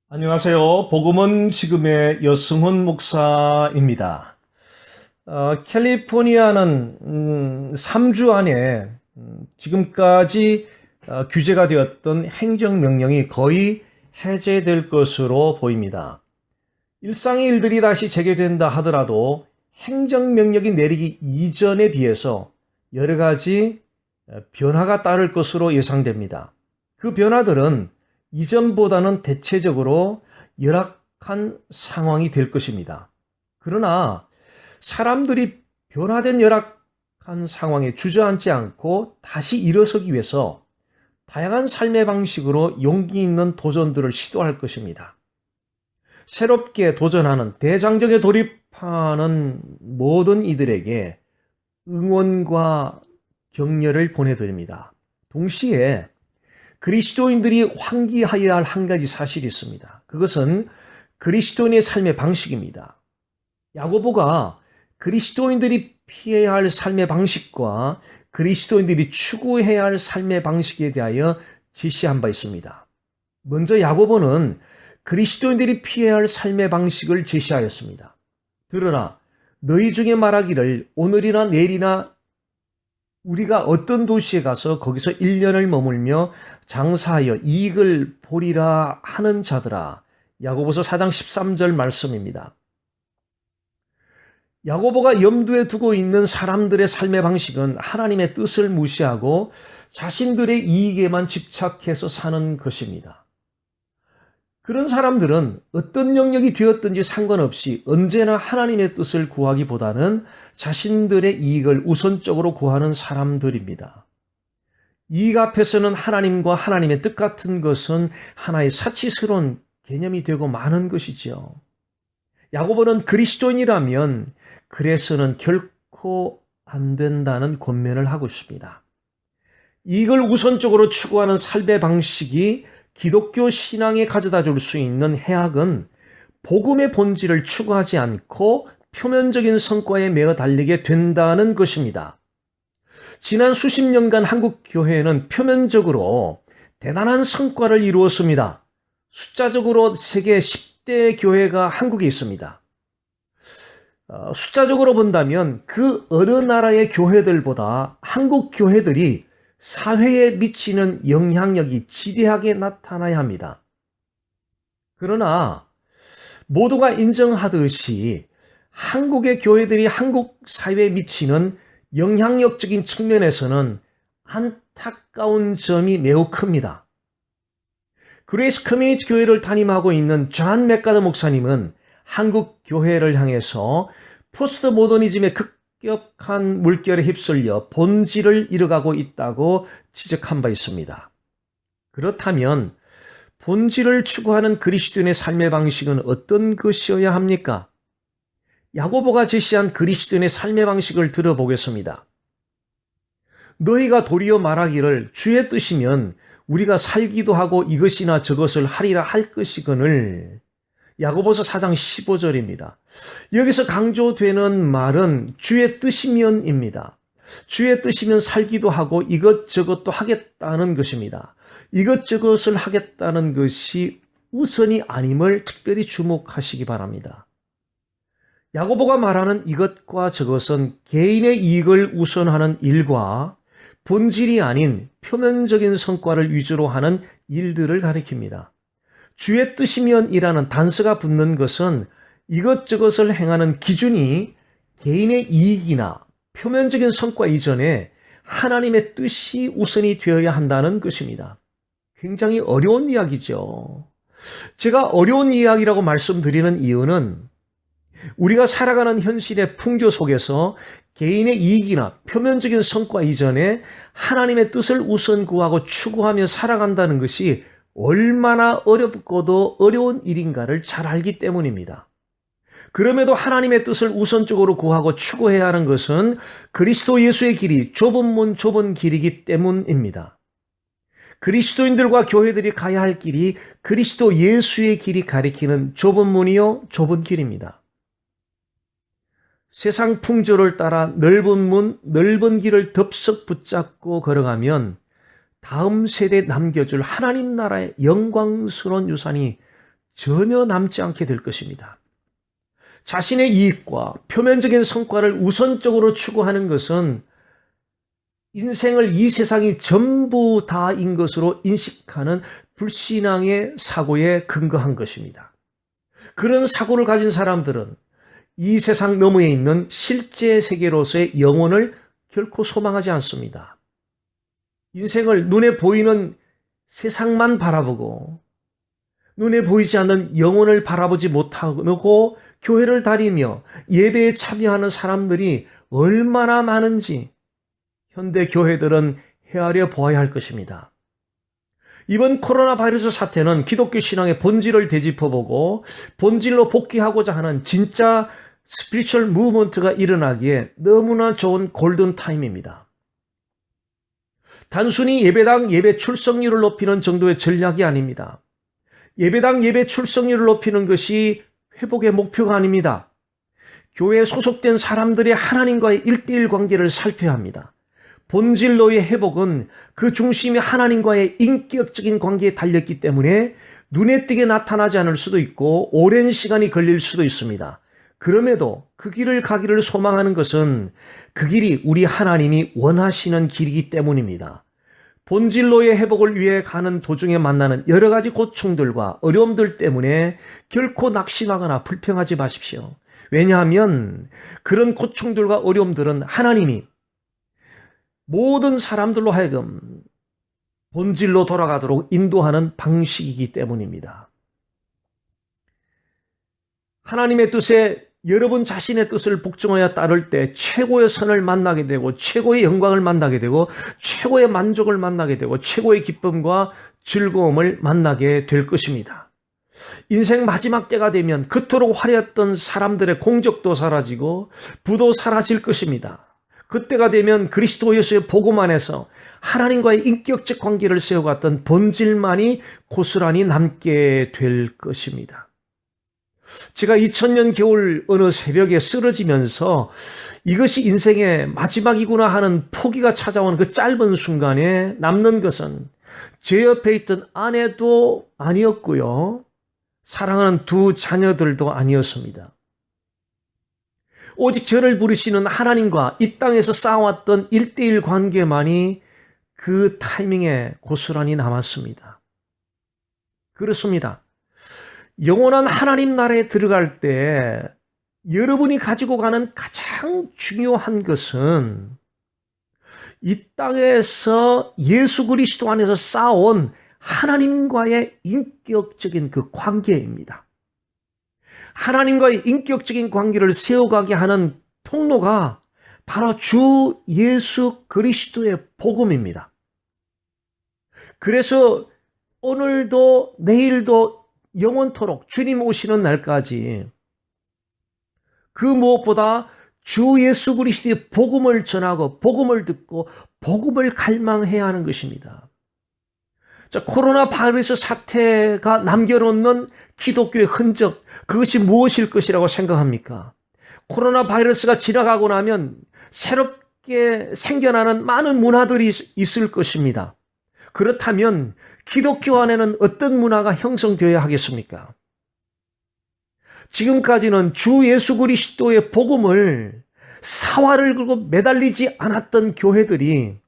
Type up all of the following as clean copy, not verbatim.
안녕하세요. 복음은 지금의 여승훈 목사입니다. 캘리포니아는 3주 안에 지금까지 규제가 되었던 행정명령이 거의 해제될 것으로 보입니다. 일상의 일들이 다시 재개된다 하더라도 행정명령이 내리기 이전에 비해서 여러 가지 변화가 따를 것으로 예상됩니다. 그 변화들은 이전보다는 대체적으로 열악한 상황이 될 것입니다. 그러나 사람들이 변화된 열악한 상황에 주저앉지 않고 다시 일어서기 위해서 다양한 삶의 방식으로 용기 있는 도전들을 시도할 것입니다. 새롭게 도전하는 대장정에 돌입하는 모든 이들에게 응원과 격려를 보내드립니다. 동시에 그리스도인들이 환기하여야 할 한 가지 사실이 있습니다. 그것은 그리스도인의 삶의 방식입니다. 야고보가 그리스도인들이 피해야 할 삶의 방식과 그리스도인들이 추구해야 할 삶의 방식에 대하여 제시한 바 있습니다. 먼저 야고보는 그리스도인들이 피해야 할 삶의 방식을 제시하였습니다. 들으라, 너희 중에 말하기를 오늘이나 내일이나 우리가 어떤 도시에 가서 거기서 1년을 머물며 장사하여 이익을 보리라 하는 자들아. 야고보서 4장 13절 말씀입니다. 야고보가 염두에 두고 있는 사람들의 삶의 방식은 하나님의 뜻을 무시하고 자신들의 이익에만 집착해서 사는 것입니다. 그런 사람들은 어떤 영역이 되었든지 상관없이 언제나 하나님의 뜻을 구하기보다는 자신들의 이익을 우선적으로 구하는 사람들입니다. 이익 앞에서는 하나님과 하나님의 뜻 같은 것은 하나의 사치스러운 개념이 되고 마는 것이지요. 야고보는 그리스도인이라면 그래서는 결코 안 된다는 권면을 하고 있습니다. 이익을 우선적으로 추구하는 삶의 방식이 기독교 신앙에 가져다 줄 수 있는 해악은 복음의 본질을 추구하지 않고 표면적인 성과에 매어 달리게 된다는 것입니다. 지난 수십 년간 한국 교회는 표면적으로 대단한 성과를 이루었습니다. 숫자적으로 세계 10대 교회가 한국에 있습니다. 숫자적으로 본다면 그 어느 나라의 교회들보다 한국 교회들이 사회에 미치는 영향력이 지대하게 나타나야 합니다. 그러나 모두가 인정하듯이 한국의 교회들이 한국 사회에 미치는 영향력적인 측면에서는 안타까운 점이 매우 큽니다. 그레이스 커뮤니티 교회를 담임하고 있는 존 맥가더 목사님은 한국 교회를 향해서 포스트 모더니즘의 급격한 물결에 휩쓸려 본질을 잃어가고 있다고 지적한 바 있습니다. 그렇다면 본질을 추구하는 그리스도인의 삶의 방식은 어떤 것이어야 합니까? 야고보가 제시한 그리스도인의 삶의 방식을 들어보겠습니다. 너희가 도리어 말하기를 주의 뜻이면 우리가 살기도 하고 이것이나 저것을 하리라 할 것이거늘. 야고보서 4장 15절입니다. 여기서 강조되는 말은 주의 뜻이면입니다. 주의 뜻이면 살기도 하고 이것저것도 하겠다는 것입니다. 이것저것을 하겠다는 것이 우선이 아님을 특별히 주목하시기 바랍니다. 야고보가 말하는 이것과 저것은 개인의 이익을 우선하는 일과 본질이 아닌 표면적인 성과를 위주로 하는 일들을 가리킵니다. 주의 뜻이면이라는 단서가 붙는 것은 이것저것을 행하는 기준이 개인의 이익이나 표면적인 성과 이전에 하나님의 뜻이 우선이 되어야 한다는 것입니다. 굉장히 어려운 이야기죠. 제가 어려운 이야기라고 말씀드리는 이유는 우리가 살아가는 현실의 풍조 속에서 개인의 이익이나 표면적인 성과 이전에 하나님의 뜻을 우선 구하고 추구하며 살아간다는 것이 얼마나 어렵고도 어려운 일인가를 잘 알기 때문입니다. 그럼에도 하나님의 뜻을 우선적으로 구하고 추구해야 하는 것은 그리스도 예수의 길이 좁은 문 좁은 길이기 때문입니다. 그리스도인들과 교회들이 가야 할 길이 그리스도 예수의 길이 가리키는 좁은 문이요 좁은 길입니다. 세상 풍조를 따라 넓은 문, 넓은 길을 덥석 붙잡고 걸어가면 다음 세대에 남겨줄 하나님 나라의 영광스러운 유산이 전혀 남지 않게 될 것입니다. 자신의 이익과 표면적인 성과를 우선적으로 추구하는 것은 인생을 이 세상이 전부 다인 것으로 인식하는 불신앙의 사고에 근거한 것입니다. 그런 사고를 가진 사람들은 이 세상 너머에 있는 실제 세계로서의 영혼을 결코 소망하지 않습니다. 인생을 눈에 보이는 세상만 바라보고 눈에 보이지 않는 영혼을 바라보지 못하고 교회를 다니며 예배에 참여하는 사람들이 얼마나 많은지 현대 교회들은 헤아려 보아야 할 것입니다. 이번 코로나 바이러스 사태는 기독교 신앙의 본질을 되짚어보고 본질로 복귀하고자 하는 진짜 스피리추얼 무브먼트가 일어나기에 너무나 좋은 골든 타임입니다. 단순히 예배당 예배 출석률을 높이는 정도의 전략이 아닙니다. 예배당 예배 출석률을 높이는 것이 회복의 목표가 아닙니다. 교회에 소속된 사람들의 하나님과의 1:1 관계를 살펴야 합니다. 본질로의 회복은 그 중심이 하나님과의 인격적인 관계에 달렸기 때문에 눈에 띄게 나타나지 않을 수도 있고 오랜 시간이 걸릴 수도 있습니다. 그럼에도 그 길을 가기를 소망하는 것은 그 길이 우리 하나님이 원하시는 길이기 때문입니다. 본질로의 회복을 위해 가는 도중에 만나는 여러 가지 고충들과 어려움들 때문에 결코 낙심하거나 불평하지 마십시오. 왜냐하면 그런 고충들과 어려움들은 하나님이 모든 사람들로 하여금 본질로 돌아가도록 인도하는 방식이기 때문입니다. 하나님의 뜻에 여러분 자신의 뜻을 복종하여 따를 때 최고의 선을 만나게 되고 최고의 영광을 만나게 되고 최고의 만족을 만나게 되고 최고의 기쁨과 즐거움을 만나게 될 것입니다. 인생 마지막 때가 되면 그토록 화려했던 사람들의 공적도 사라지고 부도 사라질 것입니다. 그때가 되면 그리스도 예수의 복음 안에서 하나님과의 인격적 관계를 세워갔던 본질만이 고스란히 남게 될 것입니다. 제가 2000년 겨울 어느 새벽에 쓰러지면서 이것이 인생의 마지막이구나 하는 포기가 찾아오는 그 짧은 순간에 남는 것은 제 옆에 있던 아내도 아니었고요. 사랑하는 두 자녀들도 아니었습니다. 오직 저를 부르시는 하나님과 이 땅에서 쌓아왔던 1:1 관계만이 그 타이밍에 고스란히 남았습니다. 그렇습니다. 영원한 하나님 나라에 들어갈 때 여러분이 가지고 가는 가장 중요한 것은 이 땅에서 예수 그리스도 안에서 쌓아온 하나님과의 인격적인 그 관계입니다. 하나님과의 인격적인 관계를 세워가게 하는 통로가 바로 주 예수 그리스도의 복음입니다. 그래서 오늘도 내일도 영원토록 주님 오시는 날까지 그 무엇보다 주 예수 그리스도의 복음을 전하고 복음을 듣고 복음을 갈망해야 하는 것입니다. 자, 코로나 바이러스 사태가 남겨놓는 기독교의 흔적, 그것이 무엇일 것이라고 생각합니까? 코로나 바이러스가 지나가고 나면 새롭게 생겨나는 많은 문화들이 있을 것입니다. 그렇다면 기독교 안에는 어떤 문화가 형성되어야 하겠습니까? 지금까지는 주 예수 그리스도의 복음을 사활을 걸고 매달리지 않았던 교회들이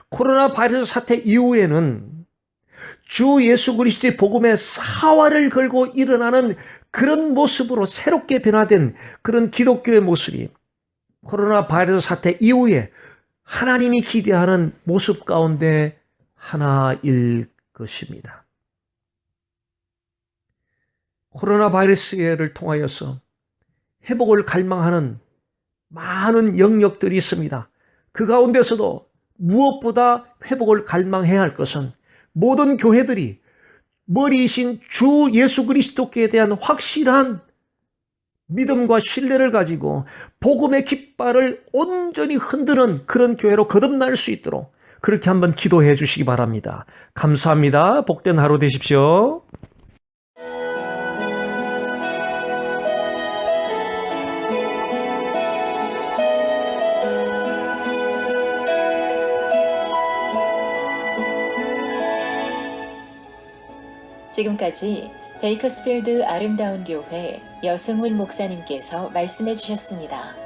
코로나 바이러스 사태 이후에는 주 예수 그리스도의 복음에 사활을 걸고 일어나는 그런 모습으로 새롭게 변화된 그런 기독교의 모습이 코로나 바이러스 사태 이후에 하나님이 기대하는 모습 가운데 하나일 것입니다. 코로나 바이러스를 통하여서 회복을 갈망하는 많은 영역들이 있습니다. 그 가운데서도 무엇보다 회복을 갈망해야 할 것은 모든 교회들이 머리이신 주 예수 그리스도께 대한 확실한 믿음과 신뢰를 가지고 복음의 깃발을 온전히 흔드는 그런 교회로 거듭날 수 있도록 그렇게 한번 기도해 주시기 바랍니다. 감사합니다. 복된 하루 되십시오. 지금까지 베이커스필드 아름다운 교회 여승훈 목사님께서 말씀해 주셨습니다.